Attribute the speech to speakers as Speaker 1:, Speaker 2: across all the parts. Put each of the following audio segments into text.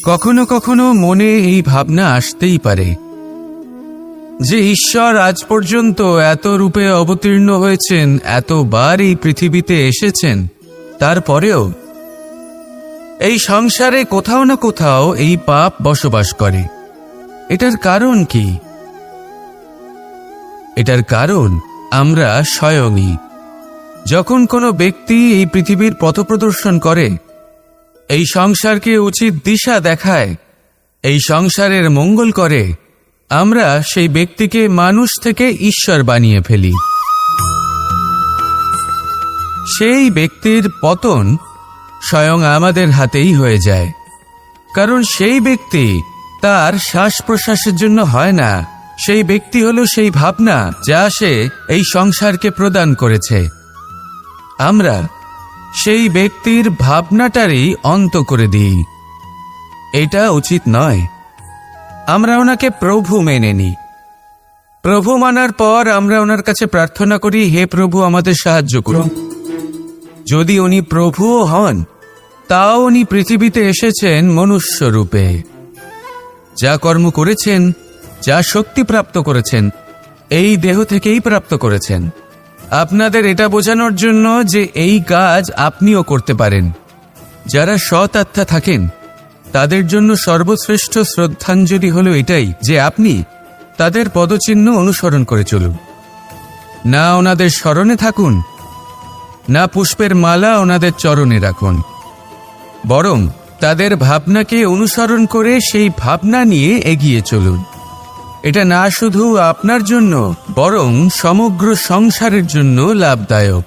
Speaker 1: কখনো কখনো মনে এই ভাবনা আসতেই পারে যে ঈশ্বর আজ পর্যন্ত এত রূপে অবতীর্ণ হয়েছেন, এতবার এই পৃথিবীতে এসেছেন, তারপরেও এই সংসারে কোথাও না কোথাও এই পাপ বসবাস করে। এটার কারণ কি? এটার কারণ আমরা স্বয়ংই। যখন কোনো ব্যক্তি এই পৃথিবীর পথপ্রদর্শন করে, এই সংসারকে উচিত দিশা দেখায়, এই সংসারের মঙ্গল করে, আমরা সেই ব্যক্তিকে মানুষ থেকে ঈশ্বর বানিয়ে ফেলি। সেই ব্যক্তির পতন স্বয়ং আমাদের হাতেই হয়ে যায়, কারণ সেই ব্যক্তি তার শ্বাস প্রশ্বাসের জন্য হয় না। সেই ব্যক্তি হলো সেই ভাবনা যা সে এই সংসারকে প্রদান করেছে। আমরা সেই ব্যক্তির ভাবনাটারই অন্ত করে দিই। এটা উচিত নয়। আমরা ওনাকে প্রভু মেনে নিই। প্রভু মানার পর আমরা ওনার কাছে প্রার্থনা করি, হে প্রভু আমাদের সাহায্য করুন। যদি উনি প্রভুও হন, তাও উনি পৃথিবীতে এসেছেন মনুষ্য রূপে। যা কর্ম করেছেন, যা শক্তি প্রাপ্ত করেছেন, এই দেহ থেকেই প্রাপ্ত করেছেন। আপনাদের এটা বোঝানোর জন্য যে এই কাজ আপনিও করতে পারেন। যারা সৎ আত্মা থাকেন, তাদের জন্য সর্বশ্রেষ্ঠ শ্রদ্ধাঞ্জলি হলো এটাই যে আপনি তাদের পদচিহ্ন অনুসরণ করে চলুন। না ওনাদের স্মরণে থাকুন, না পুষ্পের মালা ওনাদের চরণে রাখুন, বরং তাদের ভাবনাকে অনুসরণ করে সেই ভাবনা নিয়ে এগিয়ে চলুন। এটা না শুধু আপনার জন্য, বরং সমগ্র সংসারের জন্য লাভদায়ক।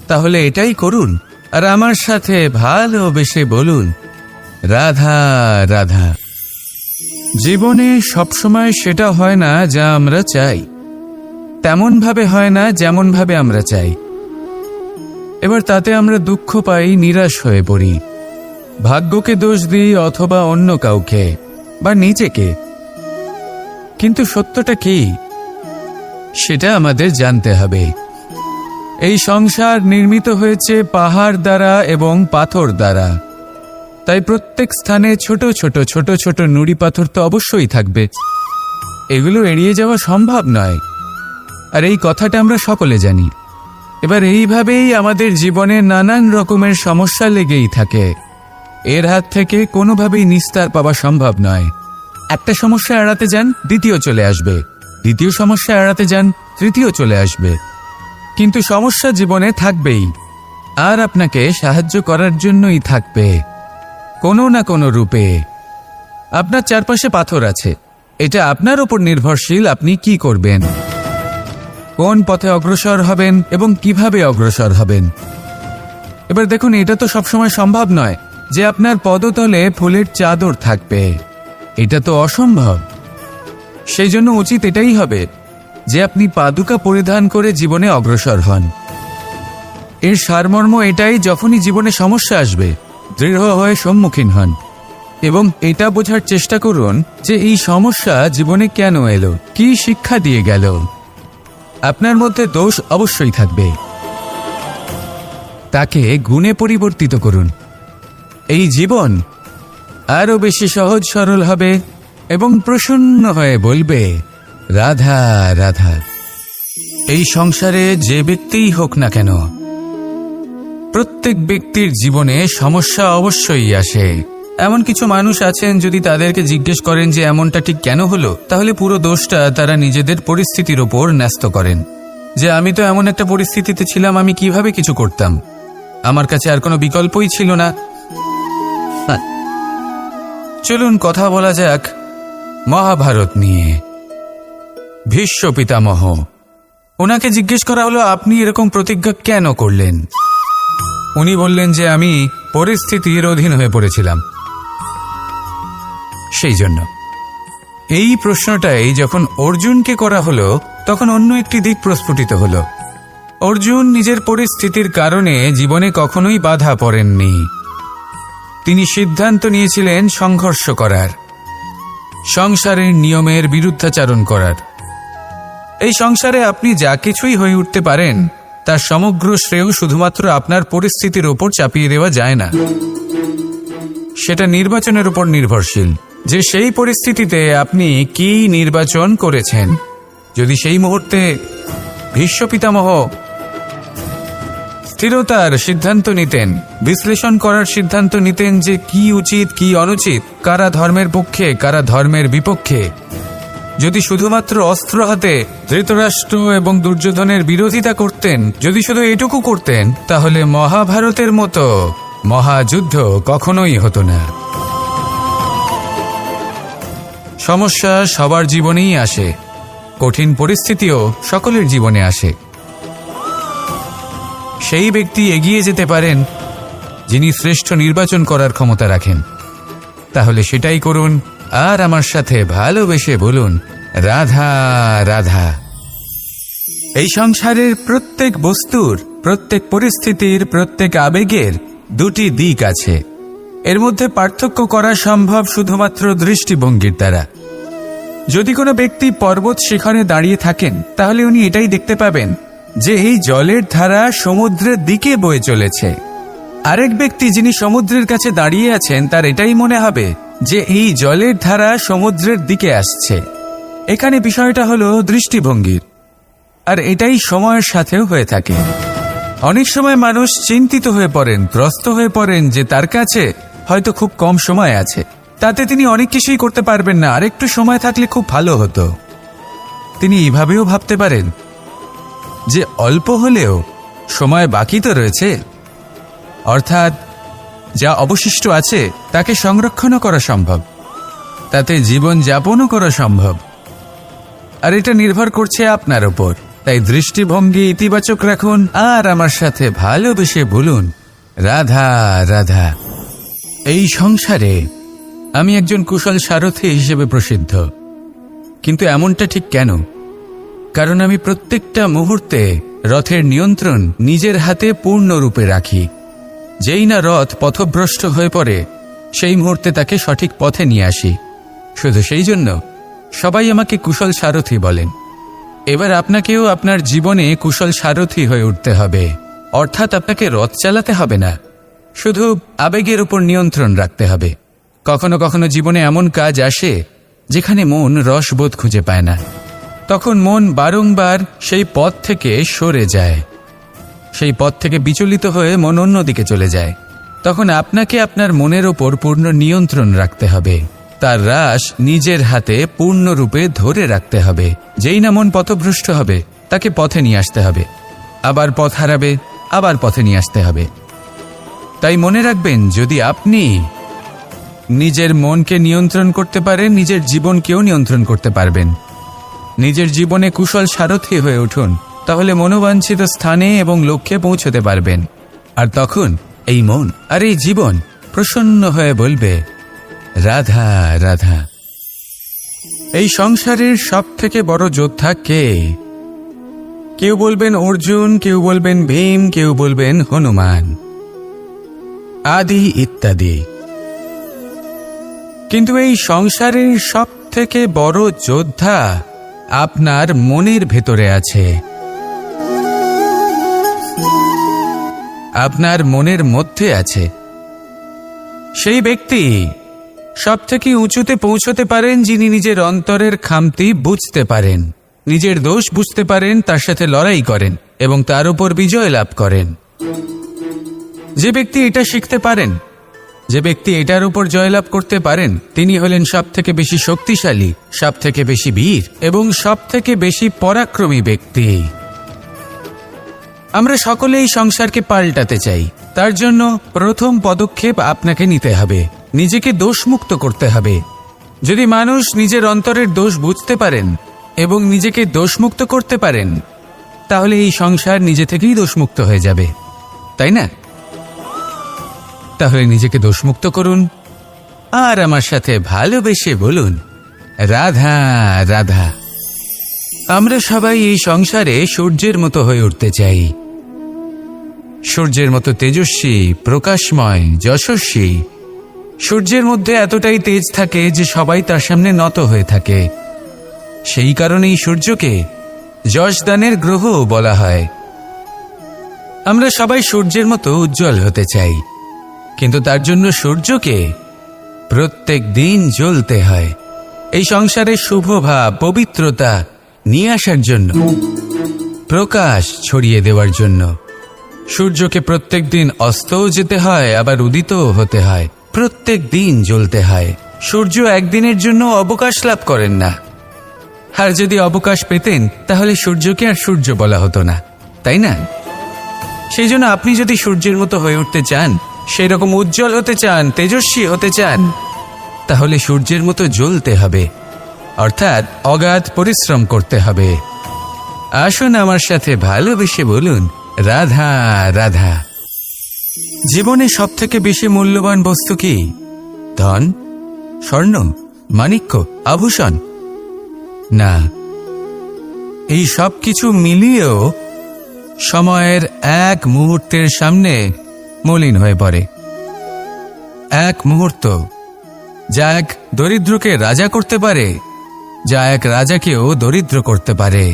Speaker 1: তাহলে এটাই করুন, আর আমার সাথে ভালোবেসে বলুন, রাধা রাধা। জীবনে সবসময় সেটা হয় না যা আমরা চাই, তেমন ভাবে হয় না যেমন ভাবে আমরা চাই। এবার তাতে আমরা দুঃখ পাই, নিরাশ হয়ে পড়ি, ভাগ্যকে দোষ দিই অথবা অন্য কাউকে বা নিজেকে। কিন্তু সত্যটা কি সেটা আমাদের জানতে হবে। এই সংসার নির্মিত হয়েছে পাহাড় দ্বারা এবং পাথর দ্বারা, তাই প্রত্যেক স্থানে ছোট ছোট ছোট ছোট নুড়ি পাথর তো অবশ্যই থাকবে। এগুলো এড়িয়ে যাওয়া সম্ভব নয়, আর এই কথাটা আমরা সকলে জানি। এবার এইভাবেই আমাদের জীবনে নানান রকমের সমস্যা লেগেই থাকে। এর হাত থেকে কোনোভাবেই নিস্তার পাওয়া সম্ভব নয়। একটা সমস্যা এড়াতে যান, দ্বিতীয় চলে আসবে, দ্বিতীয় সমস্যা এড়াতে যান, তৃতীয় চলে আসবে। কিন্তু সমস্যা জীবনে থাকবেই, আর আপনাকে সাহায্য করার জন্যই থাকবে কোনো না কোনো রূপে। আপনার চারপাশে পাথর আছে, এটা আপনার উপর নির্ভরশীল আপনি কি করবেন, কোন পথে অগ্রসর হবেন এবং কিভাবে অগ্রসর হবেন। এবার দেখুন, এটা তো সবসময় সম্ভব নয় যে আপনার পদতলে ফুলের চাদর থাকবে, এটা তো অসম্ভব। সেই জন্য উচিত এটাই হবে যে আপনি পাদুকা পরিধান করে জীবনে অগ্রসর হন। এর সারমর্ম এটাই, যখনই জীবনে সমস্যা আসবে দৃঢ় হয়ে সম্মুখীন হন এবং এটা বোঝার চেষ্টা করুন যে এই সমস্যা জীবনে কেন এলো, কি শিক্ষা দিয়ে গেল। আপনার মধ্যে দোষ অবশ্যই থাকবে, তাকে গুণে পরিবর্তিত করুন। এই জীবন আরো বেশি সহজ সরল হবে এবং প্রসন্ন হয়ে বলবে, রাধা রাধা। এই সংসারে যে ব্যক্তিই হোক না কেন, প্রত্যেক ব্যক্তির জীবনে সমস্যা অবশ্যই আসে। এমন কিছু মানুষ আছেন, যদি তাদেরকে জিজ্ঞেস করেন যে এমনটা ঠিক কেন হলো, তাহলে পুরো দোষটা তারা নিজেদের পরিস্থিতির ওপর ন্যস্ত করেন। যে আমি তো এমন একটা পরিস্থিতিতে ছিলাম, আমি কিভাবে কিছু করতাম, আমার কাছে আর কোনো বিকল্পই ছিল না। চলুন কথা বলা যাক মহাভারত নিয়ে। ভীষ্ম পিতামহ, ওনাকে জিজ্ঞেস করা হলো, আপনি এরকম প্রতিজ্ঞা কেন করলেন? উনি বললেন যে আমি পরিস্থিতির অধীন হয়ে পড়েছিলাম, সেই জন্য। এই প্রশ্নটাই যখন অর্জুনকে করা হলো, তখন অন্য একটি দিক প্রস্ফুটিত হলো। অর্জুন নিজের পরিস্থিতির কারণে জীবনে কখনোই বাধা পড়েননি। তিনি সিদ্ধান্ত নিয়েছিলেন সংঘর্ষ করার, সংসারের নিয়মের বিরুদ্ধাচারণ করার। এই সংসারে আপনি যা কিছুই হয়ে উঠতে পারেন, তার সমগ্র শ্রেয় শুধুমাত্র আপনার পরিস্থিতির ওপর চাপিয়ে দেওয়া যায় না। সেটা নির্বাচনের উপর নির্ভরশীল, যে সেই পরিস্থিতিতে আপনি কি নির্বাচন করেছেন। যদি সেই মুহূর্তে ভীষ্ম পিতামহ স্থিরতার সিদ্ধান্ত নিতেন, বিশ্লেষণ করার সিদ্ধান্ত নিতেন যে কি উচিত কি অনুচিত, কারা ধর্মের পক্ষে কারা ধর্মের বিপক্ষে, যদি শুধুমাত্র অস্ত্র হাতে ধৃতরাষ্ট্র এবং দুর্যোধনের বিরোধিতা করতেন, যদি শুধু এটুকু করতেন, তাহলে মহাভারতের মতো মহাযুদ্ধ কখনোই হতো না। সমস্যা সবার জীবনেই আসে, কঠিন পরিস্থিতিও সকলের জীবনে আসে। সেই ব্যক্তি এগিয়ে যেতে পারেন যিনি শ্রেষ্ঠ নির্বাচন করার ক্ষমতা রাখেন। তাহলে সেটাই করুন, আর আমার সাথে ভালোবেসে বলুন, রাধা রাধা। এই সংসারের প্রত্যেক বস্তুর, প্রত্যেক পরিস্থিতির, প্রত্যেক আবেগের দুটি দিক আছে। এর মধ্যে পার্থক্য করা সম্ভব শুধুমাত্র দৃষ্টিভঙ্গির দ্বারা। যদি কোনো ব্যক্তি পর্বত শিখরে দাঁড়িয়ে থাকেন, তাহলে উনি এটাই দেখতে পাবেন যে এই জলের ধারা সমুদ্রের দিকে বয়ে চলেছে। আরেক ব্যক্তি যিনি সমুদ্রের কাছে দাঁড়িয়ে আছেন, তার এটাই মনে হবে যে এই জলের ধারা সমুদ্রের দিকে আসছে। এখানে বিষয়টা হলো দৃষ্টিভঙ্গির, আর এটাই সময়ের সাথেও হয়ে থাকে। অনেক সময় মানুষ চিন্তিত হয়ে পড়েন, ত্রস্ত হয়ে পড়েন যে তার কাছে হয়তো খুব কম সময় আছে, তাতে তিনি অনেক কিছুই করতে পারবেন না, আর একটু সময় থাকলে খুব ভালো হতো। তিনি এইভাবেও ভাবতে পারেন যে অল্প হলেও সময় বাকি তো রয়েছে, অর্থাৎ যা অবশিষ্ট আছে তাকে সংরক্ষণও করা সম্ভব, তাতে জীবন যাপনও করা সম্ভব। আর এটা নির্ভর করছে আপনার উপর। তাই দৃষ্টিভঙ্গি ইতিবাচক রাখুন, আর আমার সাথে ভালোবেসে বলুন, রাধা রাধা। এই সংসারে আমি একজন কুশল সারথি হিসেবে প্রসিদ্ধ, কিন্তু এমনটা ঠিক কেন? কারণ আমি প্রত্যেকটা মুহূর্তে রথের নিয়ন্ত্রণ নিজের হাতে পূর্ণরূপে রাখি। যেই না রথ পথভ্রষ্ট হয়ে পড়ে, সেই মুহূর্তে তাকে সঠিক পথে নিয়ে আসি। শুধু সেই জন্য সবাই আমাকে কুশল সারথি বলেন। এবার আপনাকেও আপনার জীবনে কুশল সারথি হয়ে উঠতে হবে, অর্থাৎ আপনাকে রথ চালাতে হবে না, শুধু আবেগের উপর নিয়ন্ত্রণ রাখতে হবে। কখনো কখনো জীবনে এমন কাজ আসে যেখানে মন রসবোধ খুঁজে পায় না, তখন মন বারংবার সেই পথ থেকে সরে যায়, সেই পথ থেকে বিচলিত হয়ে মন অন্যদিকে চলে যায়। তখন আপনাকে আপনার মনের ওপর পূর্ণ নিয়ন্ত্রণ রাখতে হবে, তার রাশ নিজের হাতে পূর্ণরূপে ধরে রাখতে হবে। যেই না মন পথভ্রষ্ট হবে, তাকে পথে নিয়ে আসতে হবে, আবার পথ হারাবে, আবার পথে নিয়ে আসতে হবে। তাই মনে রাখবেন, যদি আপনি নিজের মনকে নিয়ন্ত্রণ করতে পারেন, নিজের জীবনকেও নিয়ন্ত্রণ করতে পারবেন। নিজের জীবনে কুশল সারথি হয়ে উঠুন, তাহলে মনোবাঞ্ছিত স্থানে এবং লক্ষ্যে পৌঁছতে পারবেন। আর তখন এই মন আর এই জীবন প্রসন্ন হয়ে বলবে, রাধা রাধা। এই সংসারের সব থেকে বড় যোদ্ধা কে? কেউ বলবেন অর্জুন, কেউ বলবেন ভীম, কেউ বলবেন হনুমান আদি ইত্যাদি। কিন্তু এই সংসারের সব থেকে বড় যোদ্ধা আপনার মনের ভেতরে আছে, আপনার মনের মধ্যে আছে। সেই ব্যক্তি সব থেকে উঁচুতে পৌঁছতে পারেন যিনি নিজের অন্তরের খামতি বুঝতে পারেন, নিজের দোষ বুঝতে পারেন, তার সাথে লড়াই করেন এবং তার উপর বিজয় লাভ করেন। যে ব্যক্তি এটা শিখতে পারেন, যে ব্যক্তি এটার উপর জয়লাভ করতে পারেন, তিনি হলেন সব থেকে বেশি শক্তিশালী, সব থেকে বেশি বীর এবং সব থেকে বেশি পরাক্রমী ব্যক্তি। আমরা সকলে এই সংসারকে পাল্টাতে চাই। তার জন্য প্রথম পদক্ষেপ আপনাকে নিতে হবে, নিজেকে দোষমুক্ত করতে হবে। যদি মানুষ নিজের অন্তরের দোষ বুঝতে পারেন এবং নিজেকে দোষমুক্ত করতে পারেন, তাহলে এই সংসার নিজে থেকেই দোষমুক্ত হয়ে যাবে, তাই না? তাহলে নিজেকে দোষমুক্ত করুন, আর আমার সাথে ভালোবেসে বলুন, রাধা রাধা। আমরা সবাই এই সংসারে সূর্যের মতো হয়ে উঠতে চাই, সূর্যের মতো তেজস্বী, প্রকাশময়, যশস্বী। সূর্যের মধ্যে এতটাই তেজ থাকে যে সবাই তার সামনে নত হয়ে থাকে। সেই কারণেই সূর্যকে যশদানের গ্রহ বলা হয়। আমরা সবাই সূর্যের মতো উজ্জ্বল হতে চাই, কিন্তু তার জন্য সূর্যকে প্রত্যেক দিন জ্বলতে হয় এই সংসারে শুভ ভাব পবিত্রতা নিয়ে আসার জন্য, প্রকাশ ছড়িয়ে দেওয়ার জন্য। সূর্যকে প্রত্যেক দিন অস্তও যেতে হয়, আবার উদিতও হতে হয়। প্রত্যেক দিন জ্বলতে হয়। সূর্য একদিনের জন্য অবকাশ লাভ করেন না। আর যদি অবকাশ পেতেন তাহলে সূর্যকে আর সূর্য বলা হতো না, তাই না? সেই জন্য আপনি যদি সূর্যের মতো হয়ে উঠতে চান, সেই রকম উজ্জ্বল হতে চান, তেজস্বী হতে চান, তাহলে সূর্যের মতো জ্বলতে হবে, অর্থাৎ অগাধ পরিশ্রম করতে হবে। আসুন আমার সাথে ভালোবেসে বলুন, রাধা রাধা। জীবনে সব থেকে বেশি মূল্যবান বস্তু কি? ধন, স্বর্ণ, মাণিক্য, আভূষণ? না, এই সব কিছু মিলিয়েও সময়ের এক মুহূর্তের সামনে মলিন হয়ে পড়ে। এক মুহূর্ত যা এক দরিদ্রকে রাজা করতে পারে, যা এক রাজাকেও দরিদ্র করতে পারে।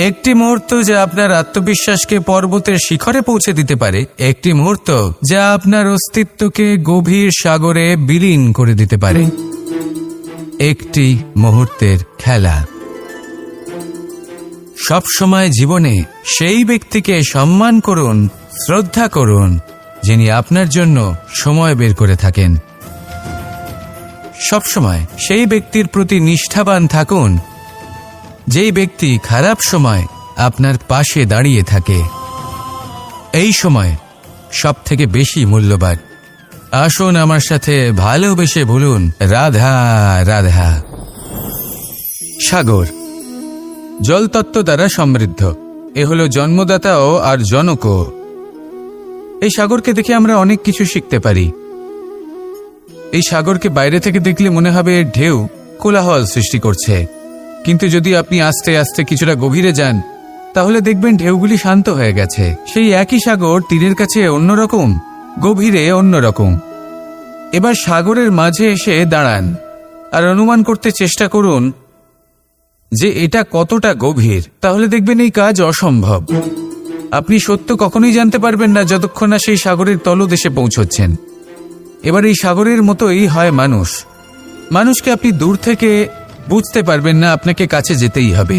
Speaker 1: একটি মুহূর্ত যা আপনার আত্মবিশ্বাসকে পর্বতের শিখরে পৌঁছে দিতে পারে। একটি মুহূর্ত যা আপনার অস্তিত্বকে গভীর সাগরে বিলীন করে দিতে পারে। একটি মুহূর্তের খেলা। সব সময় জীবনে সেই ব্যক্তিকে সম্মান করুন, শ্রদ্ধা করুন, যিনি আপনার জন্য সময় বের করে থাকেন। সবসময় সেই ব্যক্তির প্রতি নিষ্ঠাবান থাকুন, যেই ব্যক্তি খারাপ সময় আপনার পাশে দাঁড়িয়ে থাকে। এই সময় সব থেকে বেশি মূল্যবান। আসুন আমার সাথে ভালোবেসে বলুন, রাধা রাধা। সাগর জলতত্ত্ব দ্বারা সমৃদ্ধ। এ হলো জন্মদাতাও আর জনকও। এই সাগরকে দেখে আমরা অনেক কিছু শিখতে পারি। এই সাগরকে বাইরে থেকে দেখলে মনে হবে এর ঢেউ কোলাহল সৃষ্টি করছে, কিন্তু যদি আপনি আস্তে আস্তে কিছুটা গভীরে যান তাহলে দেখবেন ঢেউগুলি শান্ত হয়ে গেছে। সেই একই সাগর তীরের কাছে অন্যরকম, গভীরে অন্যরকম। এবার সাগরের মাঝে এসে দাঁড়ান আর অনুমান করতে চেষ্টা করুন যে এটা কতটা গভীর। তাহলে দেখবেন এই কাজ অসম্ভব। আপনি সত্য কখনোই জানতে পারবেন না যতক্ষণ না সেই সাগরের তলদেশে পৌঁছচ্ছেন। এবার এই সাগরের মতোই হয় মানুষ। মানুষকে আপনি দূর থেকে বুঝতে পারবেন না, আপনাকে কাছে যেতেই হবে।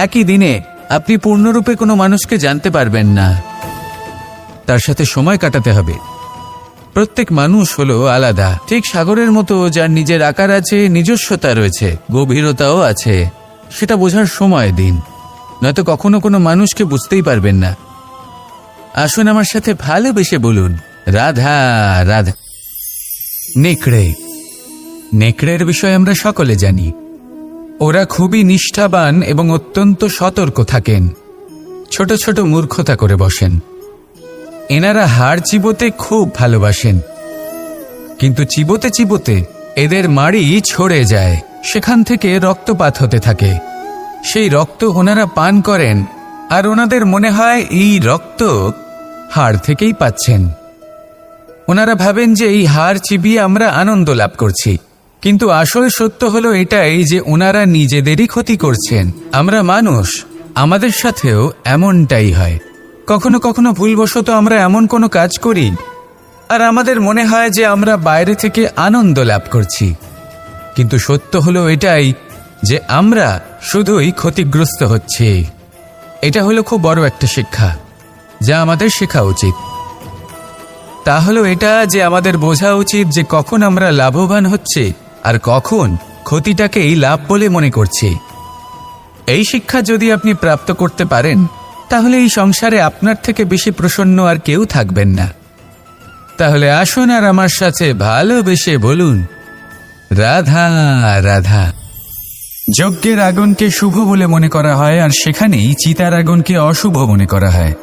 Speaker 1: একই দিনে আপনি পূর্ণরূপে কোনো মানুষকে জানতে পারবেন না, তার সাথে সময় কাটাতে হবে। প্রত্যেক মানুষ হলো আলাদা, ঠিক সাগরের মতো, যার নিজের আকার আছে, নিজস্বতা রয়েছে, গভীরতাও আছে। সেটা বোঝার সময় দিন, নয়তো কখনো কোনো মানুষকে বুঝতেই পারবেন না। আসুন আমার সাথে ভালোবেসে বলুন, রাধা রাধা। নেকড়ে। নেকড়ের বিষয়ে আমরা সকলে জানি। ওরা খুবই নিষ্ঠাবান এবং অত্যন্ত সতর্ক থাকেন। ছোট ছোট মূর্খতা করে বসেন। এনারা হাড় চিবোতে খুব ভালোবাসেন, কিন্তু চিবোতে চিবোতে এদের মাড়ি ছড়ে যায়, সেখান থেকে রক্তপাত হতে থাকে। সেই রক্ত ওনারা পান করেন আর ওনাদের মনে হয় এই রক্ত হাড় থেকেই পাচ্ছেন। ওনারা ভাবেন যে এই হাড় চিবিয়ে আমরা আনন্দ লাভ করছি, কিন্তু আসল সত্য হলো এটাই যে ওনারা নিজেদেরই ক্ষতি করছেন। আমরা মানুষ, আমাদের সাথেও এমনটাই হয়। কখনো কখনো ভুলবশত আমরা এমন কোনো কাজ করি আর আমাদের মনে হয় যে আমরা বাইরে থেকে আনন্দ লাভ করছি, কিন্তু সত্য হলো এটাই যে আমরা শুধুই ক্ষতিগ্রস্ত হচ্ছি। এটা হলো খুব বড় একটা শিক্ষা যা আমাদের শেখা উচিত। তা হলো এটা যে আমাদের বোঝা উচিত যে কখন আমরা লাভবান হচ্ছি আর কখন ক্ষতিটাকেই লাভ বলে মনে করছি। এই শিক্ষা যদি আপনি প্রাপ্ত করতে পারেন তাহলে এই সংসারে আপনার থেকে বেশি প্রসন্ন আর কেউ থাকবেন না। তাহলে আসুন আর আমার সাথে ভালোবেসে বলুন, রাধা রাধা। যজ্ঞের আগুনকে শুভ বলে মনে করা হয় আর সেখানেই চিতার আগুনকে অশুভ মনে করা হয়।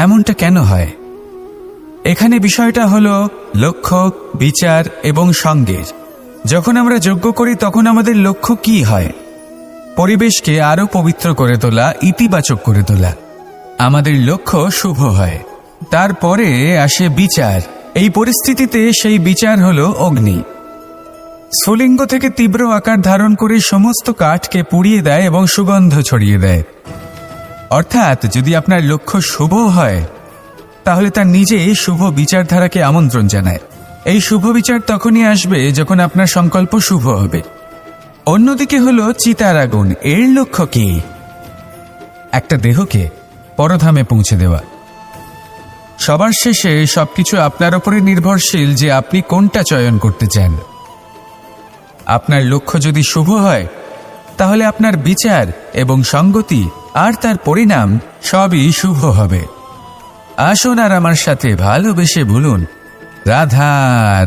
Speaker 1: এমনটা কেন হয়? এখানে বিষয়টা হলো লক্ষ্য, বিচার এবং সঙ্গের। যখন আমরা যজ্ঞ করি তখন আমাদের লক্ষ্য কি হয়? পরিবেশকে আরো পবিত্র করে তোলা, ইতিবাচক করে তোলা। আমাদের লক্ষ্য শুভ হয়। তারপরে আসে বিচার। এই পরিস্থিতিতে সেই বিচার হলো অগ্নি। স্ফুলিঙ্গ থেকে তীব্র আকার ধারণ করে সমস্ত কাঠকে পুড়িয়ে দেয় এবং সুগন্ধ ছড়িয়ে দেয়। অর্থাৎ যদি আপনার লক্ষ্য শুভ হয় তাহলে তার নিজেই শুভ বিচারধারাকে আমন্ত্রণ জানায়।
Speaker 2: এই শুভ বিচার তখনই আসবে যখন আপনার সংকল্প শুভ হবে। অন্যদিকে হলো চিতার আগুন, এর লক্ষ্য কি? একটা দেহকে পরধামে পৌঁছে দেওয়া। সবার শেষে সবকিছু আপনার উপরে নির্ভরশীল যে আপনি কোনটা চয়ন করতে চান। আপনার লক্ষ্য যদি শুভ হয় তাহলে আপনার বিচার এবং সঙ্গতি আর তার পরিণাম সবই শুভ হবে। আসুন আর আমার সাথে ভালোবেসে বলুন, রাধা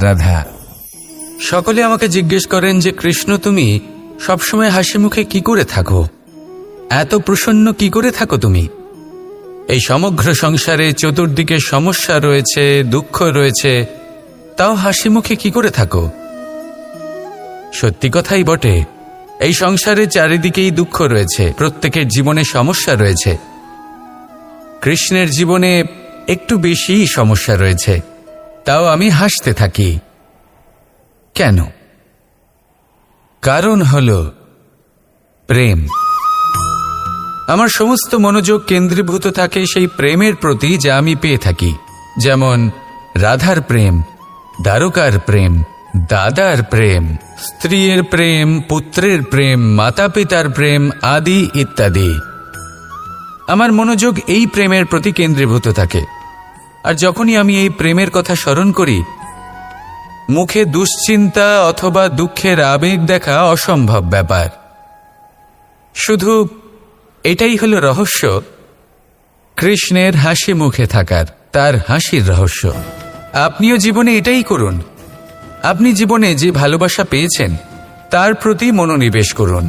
Speaker 2: রাধা।
Speaker 1: সকলে আমাকে জিজ্ঞেস করেন যে কৃষ্ণ, তুমি সবসময় হাসি মুখে কি করে থাকো, এত প্রসন্ন কি করে থাকো তুমি? এই সমগ্র সংসারে চতুর্দিকে সমস্যা রয়েছে, দুঃখ রয়েছে, তাও হাসি মুখে কি করে থাকো? সত্যি কথাই বটে, এই সংসারে চারিদিকেই দুঃখ রয়েছে, প্রত্যেকের জীবনে সমস্যা রয়েছে। কৃষ্ণের জীবনে একটু বেশি সমস্যা রয়েছে, তাও আমি হাসতে থাকি। কেন? কারণ হলো প্রেম। আমার সমস্ত মনোযোগ কেন্দ্রীভূত থাকে সেই প্রেমের প্রতি যা আমি পেয়ে থাকি। যেমন রাধার প্রেম, দ্বারকার প্রেম, দাদার প্রেম, স্ত্রীর প্রেম, পুত্রের প্রেম, মাতা পিতার প্রেম আদি ইত্যাদি। আমার মনোযোগ এই প্রেমের প্রতি কেন্দ্রীভূত থাকে। আর যখনই আমি এই প্রেমের কথা স্মরণ করি, মুখে দুশ্চিন্তা অথবা দুঃখের আবেগ দেখা অসম্ভব ব্যাপার। শুধু এটাই হলো রহস্য কৃষ্ণের হাসি মুখে থাকার, তার হাসির রহস্য। আপনিও জীবনে এটাই করুন। আপনি জীবনে যে ভালোবাসা পেয়েছেন তার প্রতি মনোনিবেশ করুন।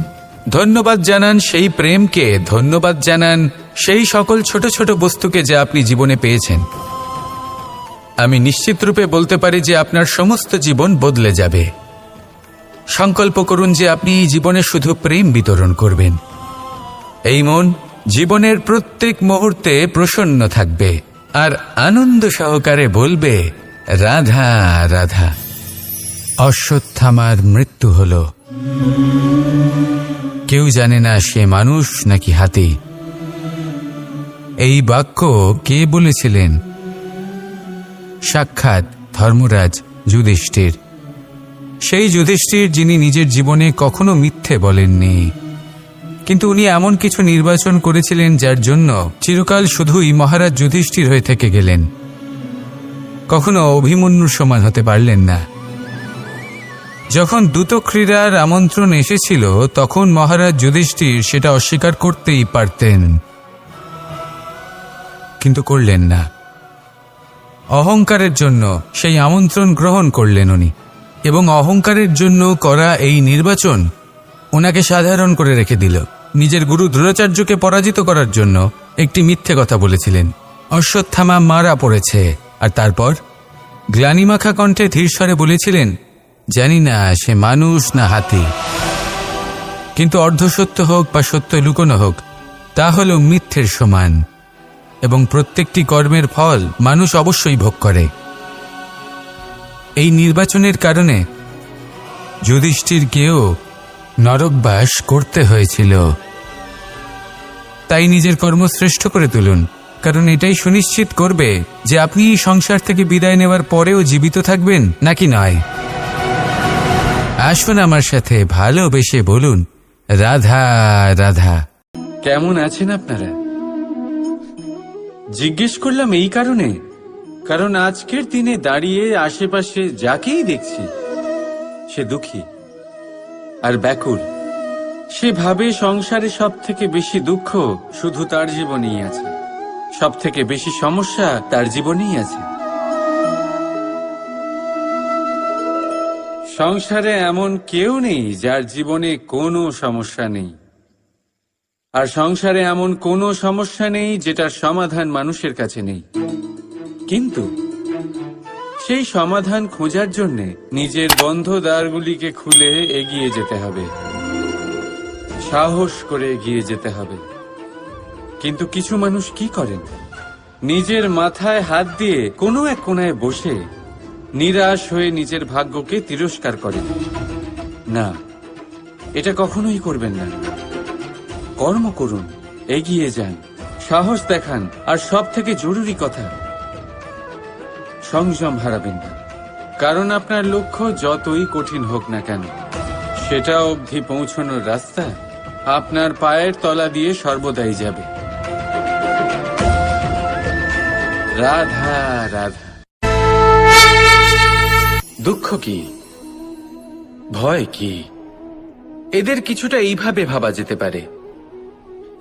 Speaker 1: ধন্যবাদ জানান সেই প্রেমকে, ধন্যবাদ জানান সেই সকল ছোট ছোট বস্তুকে যা আপনি জীবনে পেয়েছেন। আমি নিশ্চিত রূপে বলতে পারি যে আপনার সমস্ত জীবন বদলে যাবে। সংকল্প করুন যে আপনি এই জীবনে শুধু প্রেম বিতরণ করবেন। এই মন জীবনের প্রত্যেক মুহূর্তে প্রসন্ন থাকবে আর আনন্দ সহকারে বলবে, রাধা রাধা। অশ্বত্থামার মৃত্যু হল। কেউ জানে না সে মানুষ নাকি হাতি। এই বাক্য কে বলেছিলেন? সাক্ষাৎ ধর্মরাজ যুধিষ্ঠির। সেই যুধিষ্ঠির যিনি নিজের জীবনে কখনো মিথ্যে বলেননি, কিন্তু উনি এমন কিছু নির্বাচন করেছিলেন যার জন্য চিরকাল শুধুই মহারাজ যুধিষ্ঠির হয়ে থেকে গেলেন। কখনো অভিমন্যুর সমান হতে পারলেন না। যখন দ্যুতক্রীড়ার আমন্ত্রণ এসেছিল তখন মহারাজ যুধিষ্ঠির সেটা অস্বীকার করতেই পারতেন, কিন্তু করলেন না। অহংকারের জন্য সেই আমন্ত্রণ গ্রহণ করলেন উনি, এবং অহংকারের জন্য করা এই নির্বাচন ওনাকে সাধারণ করে রেখে দিল। নিজের গুরু দ্রোণাচার্যকে পরাজিত করার জন্য একটি মিথ্যে কথা বলেছিলেন। অশ্বত্থামা মারা পড়েছে, আর তারপর গ্লানিমাখা কণ্ঠে ধীরস্বরে বলেছিলেন, জানি না সে মানুষ না হাতি, কিন্তু অর্ধসত্য হোক বা সত্য লুকোনো হোক, তা হল মিথ্যের সমান, এবং প্রত্যেকটি কর্মের ফল মানুষ অবশ্যই ভোগ করে। এই নির্বাচনের কারণে যুধিষ্ঠিরকেও নরকবাস করতে হয়েছিল। তাই নিজের কর্ম শ্রেষ্ঠ করে তুলুন, কারণ এটাই সুনিশ্চিত করবে যে আপনি এই সংসার থেকে বিদায় নেওয়ার পরেও জীবিত থাকবেন নাকি নয়। আসুন আমার সাথে ভালোবেসে বলুন, রাধা রাধা। কেমন আছেন আপনারা? জিজ্ঞেস করলাম এই কারণে, কারণ আজকের দিনে দাঁড়িয়ে আশেপাশে যাকেই দেখছি সে দুঃখী আর ব্যাকুল। সে ভাবে সংসারে সব থেকে বেশি দুঃখ শুধু তার জীবনেই আছে, সব থেকে বেশি সমস্যা তার জীবনেই আছে। সংসারে এমন কেউ নেই যার জীবনে কোনো সমস্যা নেই, আর সংসারে এমন কোনো সমস্যা নেই যেটার সমাধান মানুষের কাছে নেই। কিন্তু সেই সমাধান খোঁজার জন্য নিজের বন্ধ দ্বারগুলিকে খুলে এগিয়ে যেতে হবে, সাহস করে এগিয়ে যেতে হবে। কিন্তু কিছু মানুষ কি করেন, নিজের মাথায় হাত দিয়ে কোনো এক কোণায় বসে নিরাশ হয়ে নিজের ভাগ্যকে তিরস্কার করেন। না, এটা কখনোই করবেন না। কর্ম করুন, এগিয়ে যান, সাহস দেখান, আর সব থেকে জরুরি কথা, সংযম হারাবেন না। কারণ আপনার লক্ষ্য যতই কঠিন হোক না কেন, সেটা অবধি পৌঁছানোর রাস্তা আপনার পায়ের তলা দিয়ে সর্বদাই যাবে। রাধা রাধা। দুঃখ কি, ভয় কি, এদের কিছুটা এইভাবে ভাবা যেতে পারে।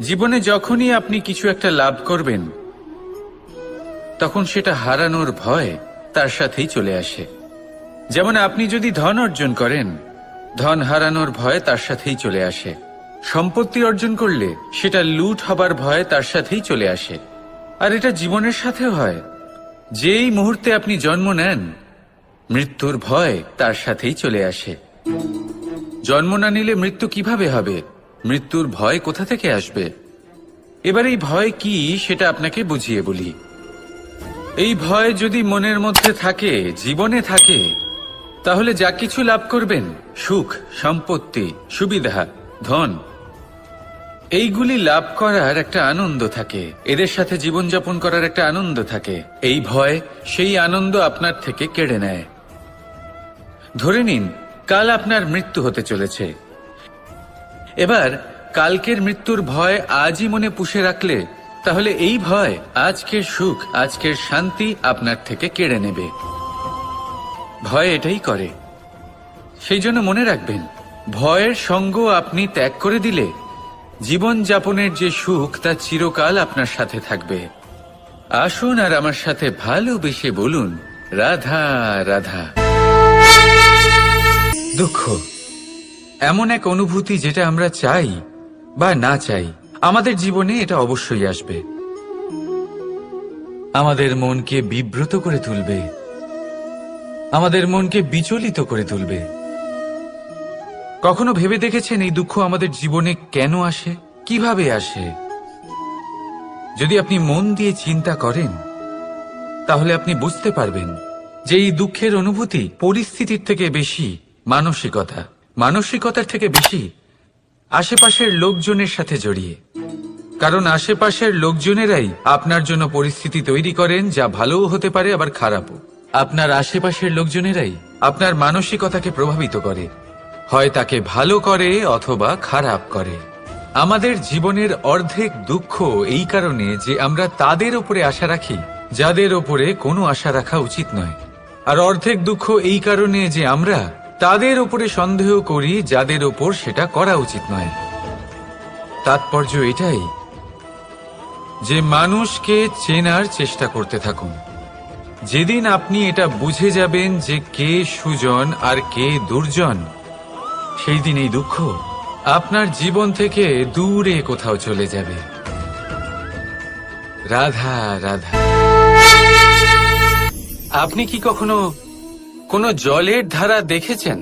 Speaker 1: জীবনে যখনই আপনি কিছু একটা লাভ করবেন, তখন সেটা হারানোর ভয় তার সাথেই চলে আসে। যেমন আপনি যদি ধন অর্জন করেন, ধন হারানোর ভয় তার সাথেই চলে আসে। সম্পত্তি অর্জন করলে সেটা লুট হবার ভয় তার সাথেই চলে আসে। আর এটা জীবনের সাথেও হয়। যেই মুহূর্তে আপনি জন্ম নেন, মৃত্যুর ভয় তার সাথেই চলে আসে। জন্ম না নিলে মৃত্যু কিভাবে হবে? মৃত্যুর ভয় কোথা থেকে আসবে? এবার এই ভয় কি সেটা আপনাকে বুঝিয়ে বলি। এই ভয় যদি মনের মধ্যে থাকে, জীবনে থাকে, তাহলে যা কিছু লাভ করবেন, সুখ, সম্পত্তি, সুবিধা, ধন, এইগুলি লাভ করার একটা আনন্দ থাকে, এদের সাথে জীবনযাপন করার একটা আনন্দ থাকে। এই ভয় সেই আনন্দ আপনার থেকে কেড়ে নেয়। ধরে নিন কাল আপনার মৃত্যু হতে চলেছে। এবার কালকের মৃত্যুর ভয় আজই মনে পুষে রাখলে, তাহলে এই ভয় আজকের সুখ, আজকের শান্তি আপনার থেকে কেড়ে নেবে। ভয় এটাই করে। সেই জন্য মনে রাখবেন, ভয়ের সঙ্গ আপনি ত্যাগ করে দিলে জীবন যাপনের যে সুখ তা চিরকাল আপনার সাথে থাকবে। আসুন আর আমার সাথে ভালোবেসে বলুন, রাধা রাধা। দুঃখ এমন এক অনুভূতি যেটা আমরা চাই বা না চাই, আমাদের জীবনে এটা অবশ্যই আসবে। আমাদের মনকে বিব্রত করে তুলবে, আমাদের মনকে বিচলিত করে তুলবে। কখনো ভেবে দেখেছেন এই দুঃখ আমাদের জীবনে কেন আসে, কিভাবে আসে? যদি আপনি মন দিয়ে চিন্তা করেন, তাহলে আপনি বুঝতে পারবেন যে এই দুঃখের অনুভূতি পরিস্থিতির থেকে বেশি মানসিকতার থেকে বেশি আশেপাশের লোকজনের সাথে জড়িয়ে। কারণ আশেপাশের লোকজনেরাই আপনার জন্য পরিস্থিতি তৈরি করেন, যা ভালোও হতে পারে আবার খারাপও। আপনার আশেপাশের লোকজনেরাই আপনার মানসিকতাকে প্রভাবিত করে, হয় তাকে ভালো করে অথবা খারাপ করে। আমাদের জীবনের অর্ধেক দুঃখ এই কারণে যে আমরা তাদের উপরে আশা রাখি যাদের ওপরে কোনো আশা রাখা উচিত নয়, আর অর্ধেক দুঃখ এই কারণে যে আমরা তাদের ওপরে সন্দেহ করি যাদের ওপর সেটা করা উচিত নয়। তাৎপর্য এটাই যে মানুষকে চেনার চেষ্টা করতে থাকুন। যেদিন আপনি এটা বুঝে যাবেন যে কে সুজন আর কে দুর্জন, সেই দিন এই দুঃখ আপনার জীবন থেকে দূরে কোথাও চলে যাবে। রাধা রাধা। আপনি কি কখনো কোনো জলের ধারা দেখেছেন?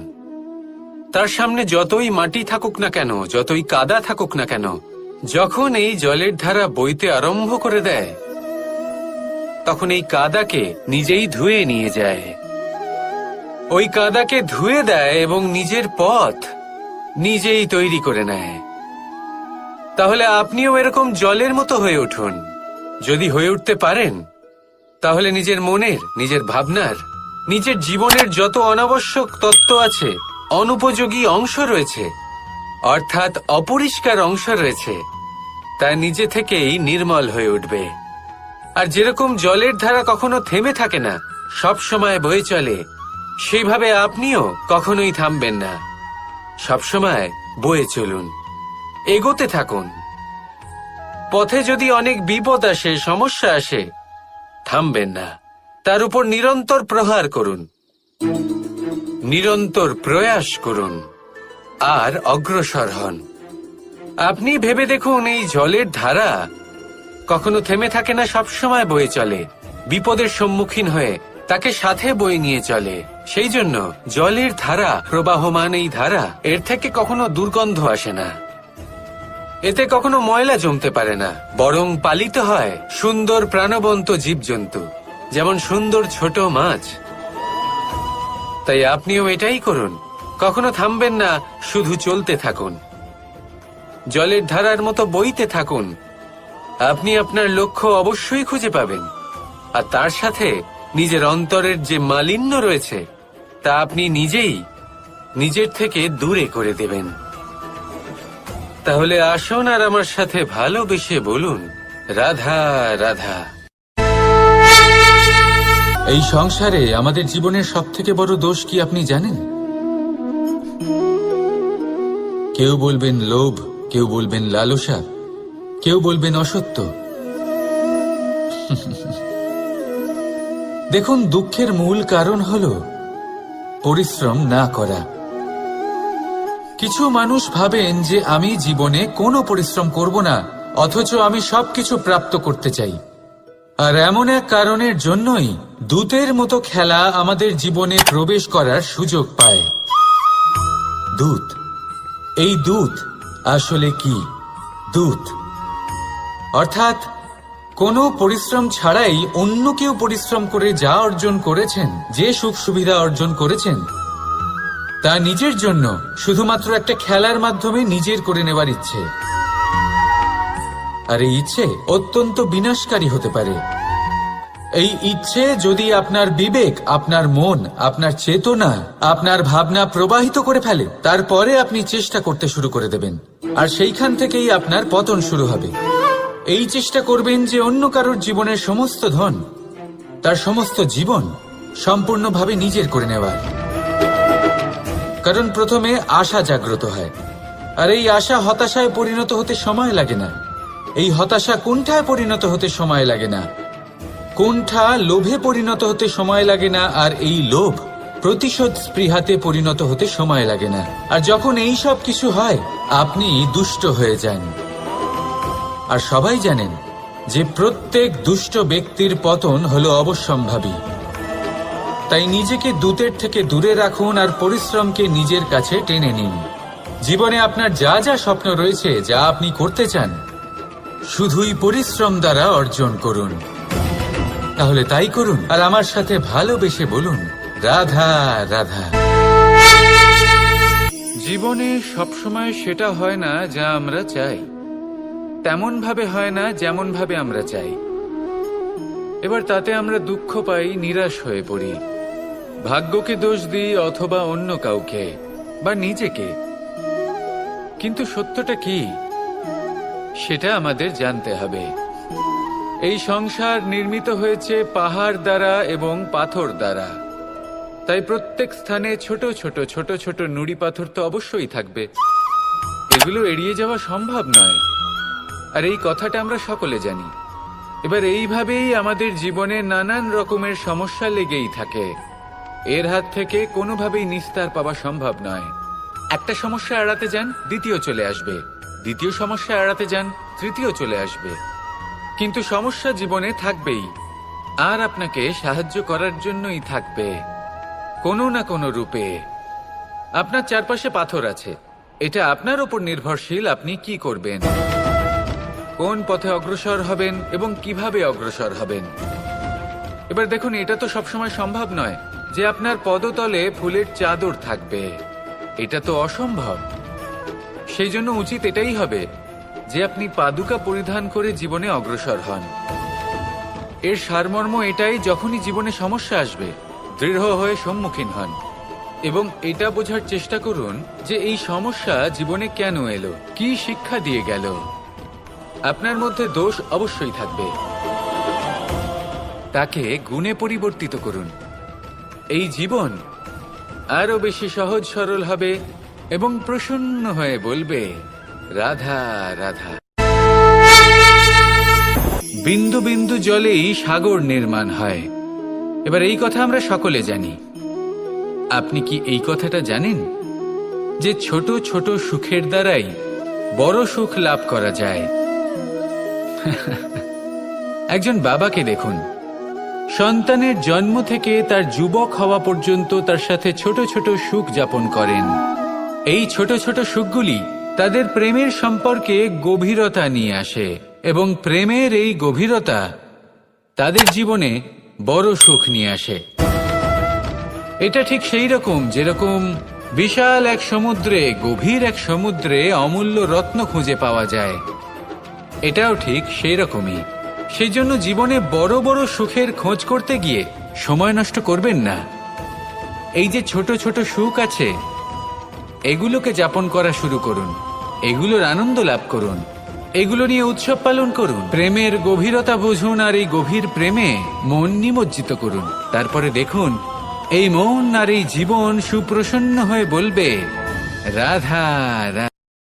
Speaker 1: তার সামনে যতই মাটি থাকুক না কেন, যতই কাদা থাকুক না কেন, যখন এই জলের ধারা বইতে আরম্ভ করে দেয়, তখন এই কাদাকে নিজেই ধুয়ে নিয়ে যায়। ওই কাদাকে ধুয়ে দেয় এবং নিজের পথ নিজেই তৈরি করে নেয়। তাহলে আপনিও এরকম জলের মতো হয়ে উঠুন। যদি হয়ে উঠতে পারেন, তাহলে নিজের মনের, নিজের ভাবনার, নিজের জীবনের যত অনাবশ্যক তত্ত্ব আছে, অনুপযোগী অংশ রয়েছে, অর্থাৎ অপরিষ্কার অংশ রয়েছে, তা নিজে থেকেই নির্মল হয়ে উঠবে। আর যেরকম জলের ধারা কখনো থেমে থাকে না, সব সময় বয়ে চলে, সেইভাবে আপনিও কখনোই থামবেন না। সবসময় বয়ে চলুন, এগোতে থাকুন। পথে যদি অনেক বিপদ আসে, সমস্যা আসে, থামবেন না, তার উপর নিরন্তর প্রহার করুন, নিরন্তর প্রয়াস করুন আর অগ্রসর হন। আপনি ভেবে দেখুন, এই জলের ধারা কখনো থেমে থাকে না, সবসময় বয়ে চলে, বিপদের সম্মুখীন হয়ে তাকে সাথে বয়ে নিয়ে চলে। সেই জন্য জলের ধারা, প্রবাহমান এই ধারা, এর থেকে কখনো দুর্গন্ধ আসে না, এতে কখনো ময়লা জমতে পারে না, বরং পালিত হয় সুন্দর প্রাণবন্ত জীবজন্তু, যেমন সুন্দর ছোট মাছ। তাই আপনিও এটাই করুন, কখনো থামবেন না, শুধু চলতে থাকুন, জলের ধারার মতো বইতে থাকুন। আপনি আপনার লক্ষ্য অবশ্যই খুঁজে পাবেন, আর তার সাথে নিজের অন্তরের যে মালিন্য রয়েছে তা আপনি নিজেই নিজের থেকে দূরে করে দেবেন। তাহলে আসুন আর আমার সাথে ভালোবেসে বলুন, রাধা রাধা। এই সংসারে আমাদের জীবনের সবথেকে বড় দোষ কি আপনি জানেন? কেউ বলবেন লোভ, কেউ বলবেন লালসা, কেউ বলবেন অসত্য। দেখুন, দুঃখের মূল কারণ হলো পরিশ্রম না করা। কিছু মানুষ ভাবেন যে আমি জীবনে কোনো পরিশ্রম করব না, অথচ আমি সবকিছু প্রাপ্ত করতে চাই। আর এমন এক কারণের জন্যই দূতের মতো খেলা আমাদের জীবনে প্রবেশ করার সুযোগ পায়। দূত, এই দূত আসলে কি? দূত অর্থাৎ কোনো পরিশ্রম ছাড়াই অন্য কেউ পরিশ্রম করে যা অর্জন করেছেন, যে সুখ সুবিধা অর্জন করেছেন, তা নিজের জন্য শুধুমাত্র একটা খেলার মাধ্যমে নিজের করে নেবার ইচ্ছে। আর এই ইচ্ছে অত্যন্ত বিনাশকারী হতে পারে। এই ইচ্ছে যদি আপনার বিবেক, আপনার মন, আপনার চেতনা, আপনার ভাবনা প্রবাহিত করে ফেলে, তারপরে আপনি চেষ্টা করতে শুরু করে দেবেন, আর সেইখান থেকেই আপনার পতন শুরু হবে। এই চেষ্টা করবেন যে অন্য কারোর জীবনের সমস্ত ধন, তার সমস্ত জীবন সম্পূর্ণভাবে নিজের করে নেওয়ার। কারণ প্রথমে আশা জাগ্রত হয়, আর এই আশা হতাশায় পরিণত হতে সময় লাগে না। এই হতাশা কুণ্ঠায় পরিণত হতে সময় লাগে না, কুণ্ঠা লোভে পরিণত হতে সময় লাগে না, আর এই লোভ প্রতিশোধ স্পৃহাতে পরিণত হতে সময় লাগে না। আর যখন এই সব কিছু হয়, আপনি দুষ্ট হয়ে যান। আর সবাই জানেন যে প্রত্যেক দুষ্ট ব্যক্তির পতন হলো অবশ্যম্ভাবী। তাই নিজেকে দূতের থেকে দূরে রাখুন আর পরিশ্রমকে নিজের কাছে টেনে নিন। জীবনে আপনার যা যা স্বপ্ন রয়েছে, যা আপনি করতে চান, শুধুই পরিশ্রম দ্বারা অর্জন করুন। তাহলে তাই করুন, আর আমার সাথে ভালোবেসে বলুন, রাধা রাধা। জীবনে সবসময় সেটা হয় না যা আমরা চাই, তেমন ভাবে হয় না যেমন ভাবে আমরা চাই। এবার তাতে আমরা দুঃখ পাই, নিরাশ হয়ে পড়ি, ভাগ্যকে দোষ দিই অথবা অন্য কাউকে বা নিজেকে। কিন্তু সত্যটা কি, সেটা আমাদের জানতে হবে। এই সংসার নির্মিত হয়েছে পাহাড় দ্বারা এবং পাথর দ্বারা। তাই প্রত্যেক স্থানে ছোট ছোট ছোট ছোট নুড়ি পাথর তো অবশ্যই থাকবে। এগুলো এড়িয়ে যাওয়া সম্ভব নয়, আর এই কথাটা আমরা সকলে জানি। এবার এইভাবেই আমাদের জীবনে নানান রকমের সমস্যা লেগেই থাকে। এর হাত থেকে কোনোভাবেই নিস্তার পাওয়া সম্ভব নয়। একটা সমস্যা এড়াতে যান, দ্বিতীয় চলে আসবে, দ্বিতীয় সমস্যা এড়াতে যান, তৃতীয় চলে আসবে। কিন্তু সমস্যা জীবনে থাকবেই, আর আপনাকে সাহায্য করার জন্যই থাকবে কোনো না কোনো রূপে। আপনার চারপাশে পাথর আছে, এটা আপনার উপর নির্ভরশীল আপনি কি করবেন, কোন পথে অগ্রসর হবেন এবং কিভাবে অগ্রসর হবেন। এবার দেখুন, এটা তো সবসময় সম্ভব নয় যে আপনার পদতলে ফুলের চাদর থাকবে, এটা তো অসম্ভব। সেই জন্য উচিত এটাই হবে যে আপনি পাদুকা পরিধান করে জীবনে অগ্রসর হন। এর সারমর্ম এটাই, যখনই জীবনে সমস্যা আসবে দৃঢ় হয়ে সম্মুখীন হন এবং এটা বোঝার চেষ্টা করুন যে এই সমস্যা জীবনে কেন এলো, কি শিক্ষা দিয়ে গেল। আপনার মধ্যে দোষ অবশ্যই থাকবে, তাকে গুণে পরিবর্তিত করুন। এই জীবন আরো বেশি সহজ সরল হবে এবং প্রসন্ন হয়ে বলবে, রাধা রাধা। বিন্দু বিন্দু জলেই সাগর নির্মাণ হয়। এবার এই কথা আমরা সকলে জানি। আপনি কি এই কথাটা জানেন যে ছোট ছোট সুখের দ্বারাই বড় সুখ লাভ করা যায়? একজন বাবাকে দেখুন, সন্তানের জন্ম থেকে তার যুবক হওয়া পর্যন্ত তার সাথে ছোট ছোট সুখ যাপন করেন। এই ছোট ছোট সুখগুলি তাদের প্রেমের সম্পর্কে গভীরতা নিয়ে আসে এবং প্রেমের এই গভীরতা তাদের জীবনে বড় সুখ নিয়ে আসে। এটা ঠিক সেই রকম যেরকম বিশাল এক সমুদ্রে, গভীর এক সমুদ্রে অমূল্য রত্ন খুঁজে পাওয়া যায়, এটাও ঠিক সেই রকমই। সেই জন্য জীবনে বড় বড় সুখের খোঁজ করতে গিয়ে সময় নষ্ট করবেন না। এই যে ছোট ছোট সুখ আছে, এগুলোকে যাপন করা শুরু করুন, এগুলোর আনন্দ লাভ করুন, এগুলো নিয়ে উৎসব পালন করুন, প্রেমের গভীরতা বুঝুন আর এই গভীর প্রেমে মন নিমজ্জিত করুন। তারপরে দেখুন এই মন আর এই জীবন সুপ্রসন্ন হয়ে বলবে রাধা রাধা।